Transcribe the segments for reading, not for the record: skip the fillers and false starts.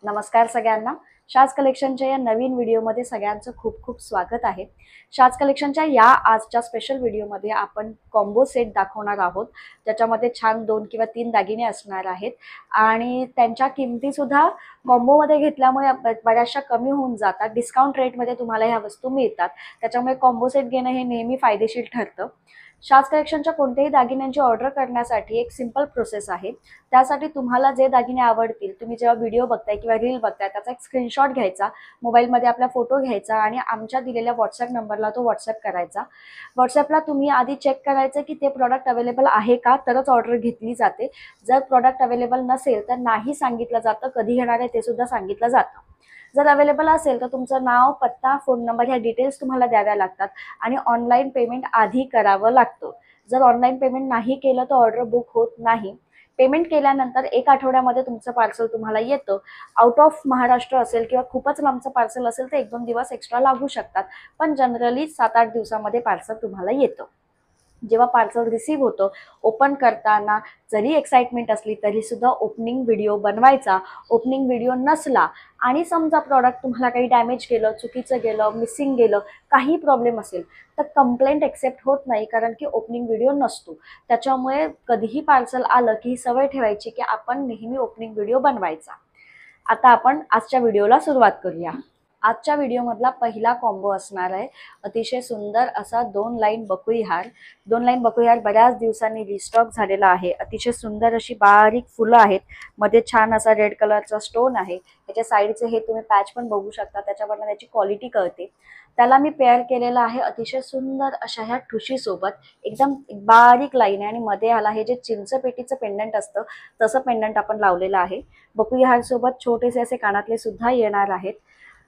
नमस्कार सगळ्यांना. शाज कलेक्शनच्या या नवीन व्हिडिओमध्ये सगळ्यांचं खूप खूप स्वागत आहे. शाज कलेक्शनच्या या आजच्या स्पेशल व्हिडिओमध्ये आपण कॉम्बो सेट दाखवणार आहोत, ज्याच्यामध्ये छान 2 किंवा 3 दागिने असणार आहेत आणि त्यांच्या किमती सुद्धा कॉम्बोमध्ये घेतल्यामुळे बऱ्याचशा कमी होऊन जातात. डिस्काउंट रेटमध्ये तुम्हाला ह्या वस्तू मिळतात, त्याच्यामुळे कॉम्बो सेट घेणं हे नेहमी फायदेशीर ठरतं. शाज कलेक्शनच्या कोणत्याही दागिन्यांची ऑर्डर करण्यासाठी एक सिंपल प्रोसेस आहे. त्यासाठी तुम्हाला जे दागिने आवडतील, तुम्ही जेव्हा व्हिडिओ बघताय किंवा रील बघताय त्याचा एक स्क्रीनशॉट घ्यायचा, मोबाईलमध्ये आपला फोटो घ्यायचा आणि आमच्या दिलेल्या व्हॉट्सअप नंबरला तो व्हॉट्सअप करायचा. व्हॉट्सअपला तुम्ही आधी चेक करायचं की ते प्रॉडक्ट अवेलेबल आहे का, तरच ऑर्डर घेतली जाते. जर प्रॉडक्ट अवेलेबल नसेल तर नाही सांगितलं जातं, कधी घेणार आहे ते सुद्धा सांगितलं जातं. जर अवेलेबल असेल तर तुमचं नाव, पत्ता, फोन नंबर ह्या डिटेल्स तुम्हाला द्याव्या लागतात आणि ऑनलाईन पेमेंट आधी करावं लागतं. जर ऑनलाईन पेमेंट नाही केलं तर ऑर्डर बुक होत नाही. पेमेंट केल्यानंतर 1 आठवड्यामध्ये तुमचं पार्सल तुम्हाला येतं. आउट ऑफ महाराष्ट्र असेल किंवा खूपच लांबचं पार्सल असेल तर 1-2 दिवस एक्स्ट्रा लागू शकतात, पण जनरली 7-8 दिवसामध्ये पार्सल तुम्हाला येतं. जेव्हा पार्सल रिसीव्ह होतं, ओपन करताना जरी एक्साइटमेंट असली तरी सुद्धा ओपनिंग व्हिडिओ बनवायचा. ओपनिंग व्हिडिओ नसला आणि समजा प्रॉडक्ट तुम्हाला काही डॅमेज गेलं, चुकीचं गेलं, मिसिंग गेलं, काही प्रॉब्लेम असेल तर कंप्लेंट एक्सेप्ट होत नाही, कारण की ओपनिंग व्हिडिओ नसतो. त्याच्यामुळे कधीही पार्सल आलं की ही सवय ठेवायची की आपण नेहमी ओपनिंग व्हिडिओ बनवायचा. आता आपण आजच्या व्हिडिओला सुरुवात करूया. आजच्या व्हिडिओमधला पहिला कॉम्बो असणार आहे अतिशय सुंदर असा 2 लाईन बकुळी हार. 2 लाईन बकुळी हार बऱ्याच दिवसांनी रिस्टॉक झालेला आहे. अतिशय सुंदर अशी बारीक फुलं आहेत, मध्ये छान असा रेड कलरचा स्टोन आहे. त्याच्या साईडचे हे तुम्ही पॅच पण बघू शकता, त्याच्यावरनं त्याची क्वालिटी कळते. त्याला मी पेअर केलेला आहे अतिशय सुंदर अशा ह्या ठुशी सोबत. एकदम बारीक लाईन आहे आणि मध्ये ह्याला हे जे चिंचपेटीचं पेंडंट असतं तसं पेंडंट आपण लावलेलं आहे. बकुळी हार सोबत छोटेसे असे कानातले सुद्धा येणार आहेत.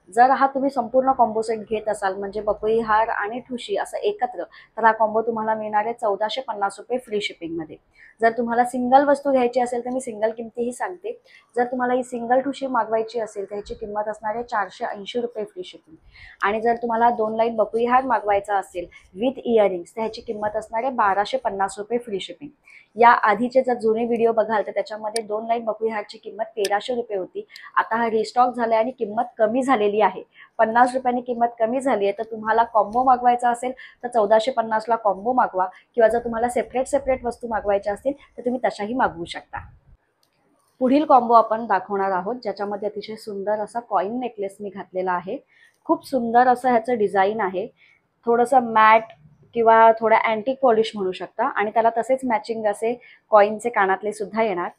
जर हा तुम्ही संपूर्ण कॉम्बो सेट घेत असाल, म्हणजे बकुळी हार आणि ठुशी असं एकत्र, तर हा कॉम्बो तुम्हाला मिळणार आहे 1450 रुपये फ्री शिपिंगमध्ये. जर तुम्हाला सिंगल वस्तू घ्यायची असेल तर मी सिंगल किमतीही सांगते. जर तुम्हाला ही सिंगल ठुशी मागवायची असेल तर ह्याची किंमत असणार आहे 480 रुपये फ्री शिपिंग. आणि जर तुम्हाला 2 लाईन बकुळी हार मागवायचा असेल विथ इयरिंग्स तर ह्याची किंमत असणार आहे 1250 रुपये फ्री शिपिंग. या आधीचे जर जुने व्हिडिओ बघाल तर त्याच्यामध्ये 2 लाईन बकुळी हारची किंमत 1300 रुपये होती. आता हा रिस्टॉक झाला आणि किंमत कमी झालेली आहे. 50 रुपयांनी किंमत कमी झाली आहे. तर तुम्हाला कॉम्बो मागवायचा असेल तर 1450 ला कॉम्बो मागवा, किंवा जर तुम्हाला सेपरेट वस्तू मागवायच्या असतील तर तुम्ही तशाही मागवू शकता. पुढील कॉम्बो आपण दाखवणार आहोत, ज्याच्यामध्ये अतिशय सुंदर असा कॉइन नेकलेस मी घातलेला आहे. खूप सुंदर असं ह्याचं डिझाईन आहे. थोडंसं मॅट किंवा थोडा अँटिक पॉलिश म्हणू शकता आणि त्याला तसेच मॅचिंग असे कॉइनचे कानातले सुद्धा येणार.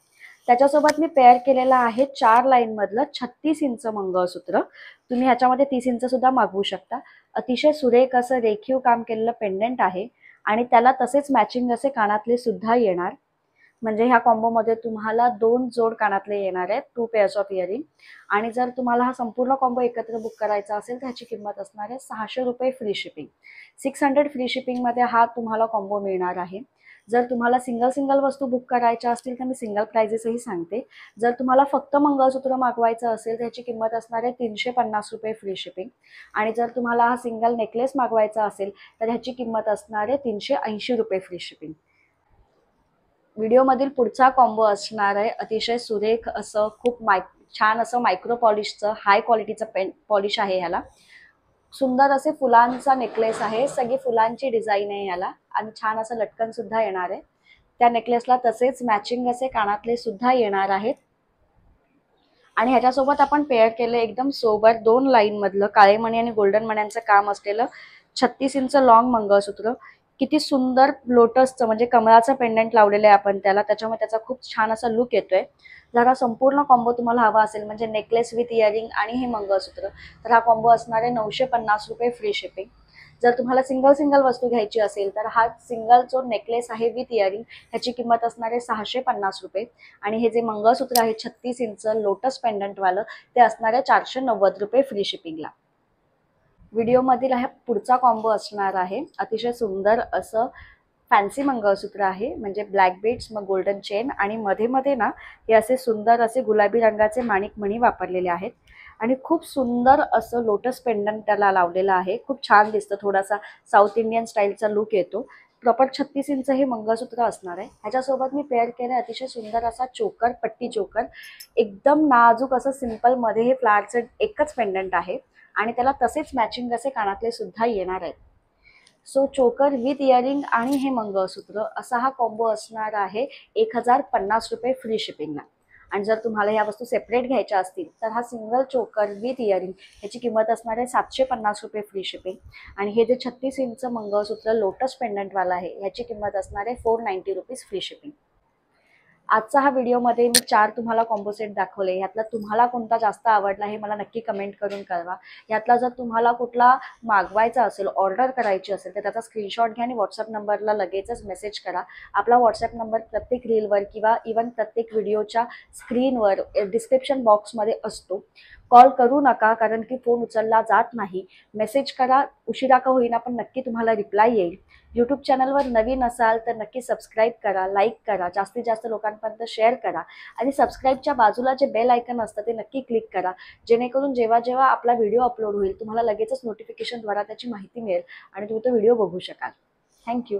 त्याच्यासोबत मी पेअर केलेला आहे 4 लाईन मधलं 36 इंच मंगळसूत्र. तुम्ही ह्याच्यामध्ये 30 इंच सुद्धा मागवू शकता. अतिशय सुरेख असं रेखीव काम केलेलं पेंडंट आहे आणि त्याला तसेच मॅचिंग असे कानातले सुद्धा येणार. म्हणजे ह्या कॉम्बोमध्ये तुम्हाला 2 जोड कानातले येणार आहेत, 2 पेअर्स ऑफ इयरिंग. आणि जर तुम्हाला हा संपूर्ण कॉम्बो एकत्र बुक करायचा असेल तर ह्याची किंमत असणार आहे 600 रुपये फ्री शिपिंग. 600 फ्री शिपिंगमध्ये हा तुम्हाला कॉम्बो मिळणार आहे. जर तुम्हाला सिंगल वस्तू बुक करायच्या असतील तर मी सिंगल प्राइजेसही सांगते. जर तुम्हाला फक्त मंगळसूत्र मागवायचं असेल तर ह्याची किंमत असणार आहे 350 रुपये फ्री शिपिंग. आणि जर तुम्हाला हा सिंगल नेकलेस मागवायचा असेल तर ह्याची किंमत असणार आहे 380 रुपये फ्री शिपिंग. व्हिडिओमधील पुढचा कॉम्बो असणार आहे अतिशय सुरेख असं खूप छान असं मायक्रो पॉलिशचं हाय क्वालिटीचं पॉलिश आहे. ह्याला सुंदर असे फुलांचा नेकलेस आहे, सगळी फुलांची डिझाईन आहे ह्याला आणि छान असं लटकन सुद्धा येणार आहे. त्या नेकलेसला तसेच मॅचिंग असे कानातले सुद्धा येणार आहेत. आणि ह्याच्यासोबत आपण पेअर केलं एकदम सोबर 2 लाईन मधलं काळे मणी आणि गोल्डन मण्यांचं काम असलेलं 36 इंच लॉंग मंगळसूत्र. किती सुंदर लोटसचं म्हणजे कमळाचं पेंडंट लावलेलं आहे आपण त्याला, त्याच्यामुळे त्याचा खूप छान असा लुक येतोय. जर हा संपूर्ण कॉम्बो तुम्हाला हवा असेल म्हणजे नेकलेस विथ इयरिंग आणि हे मंगळसूत्र, तर हा कॉम्बो असणार आहे 950 रुपये फ्री शिपिंग. जर तुम्हाला सिंगल वस्तू घ्यायची असेल तर हा सिंगल जो नेकलेस आहे विथ इयरिंग ह्याची किंमत असणार आहे 650 रुपये. आणि हे जे मंगळसूत्र आहे 36 इंच लोटस पेंडंटवालं ते असणार आहे 490 रुपये फ्री शिपिंगला. व्हिडिओमधील हा पुढचा कॉम्बो असणार आहे अतिशय सुंदर असं फॅन्सी मंगळसूत्र आहे, म्हणजे ब्लॅक बीड्स मग गोल्डन चेन आणि मध्ये ना हे असे सुंदर असे गुलाबी रंगाचे माणिक मणी वापरलेले आहेत. आणि खूप सुंदर असं लोटस पेंडंट त्याला लावलेलं आहे. खूप छान दिसतं, थोडासा साऊथ इंडियन स्टाईलचा लुक येतो. प्रॉपर 36 इंच हे मंगळसूत्र असणार आहे। ह्याच्यासोबत मी पेअर केलं अतिशय सुंदर असा चोकर, पट्टी चोकर, एकदम नाजूक असं सिंपल मध्ये हे फ्लावरचं एकच पेंडंट आहे आणि त्याला तसेच मॅचिंग असे कानातले सुद्धा येणार आहेत। सो चोकर विथ इयरिंग आणि हे मंगळसूत्र असा हा कॉम्बो असणार आहे 1050 रुपये फ्री शिपिंगला। आणि जर तुम्हाला ह्या वस्तू सेपरेट घ्यायच्या असतील तर हा सिंगल चोकर विथ इयरिंग ह्याची किंमत असणार आहे 750 रुपये फ्री शिपिंग। आणि हे जे 36 इंच मंगळसूत्र लोटस पेंडंटवाला आहे ह्याची किंमत असणार आहे 490 रुपीज फ्री शिपिंग। आजचा हा व्हिडिओमध्ये मी 4 तुम्हाला कॉम्बो सेट दाखवले। यातला तुम्हाला कोणता जास्त आवडला हे मला नक्की कमेंट करून कळवा। यातला जर तुम्हाला कुठला मागवायचा असेल, ऑर्डर करायची असेल तर त्याचा स्क्रीनशॉट घ्या आणि व्हॉट्सअप नंबरला लगेचच मेसेज करा। आपला व्हॉट्सअप नंबर प्रत्येक रीलवर किंवा इवन प्रत्येक व्हिडिओच्या स्क्रीनवर डिस्क्रिप्शन बॉक्समध्ये असतो। कॉल करू नका कारण की फोन उचलला जात नाही। मेसेज करा, उशिरा का होईना पण नक्की तुम्हाला रिप्लाय येईल। यूट्यूब चॅनलवर नवीन असाल तर नक्की सबस्क्राईब करा, लाईक करा, जास्तीत जास्त लोकांपर्यंत शेअर करा आणि सबस्क्राईबच्या बाजूला जे बेल आयकन असतं ते नक्की क्लिक करा, जेणेकरून जेव्हा जेव्हा आपला व्हिडिओ अपलोड होईल तुम्हाला लगेचच नोटिफिकेशनद्वारा त्याची माहिती मिळेल आणि तुम्ही तो व्हिडिओ बघू शकाल। थँक्यू।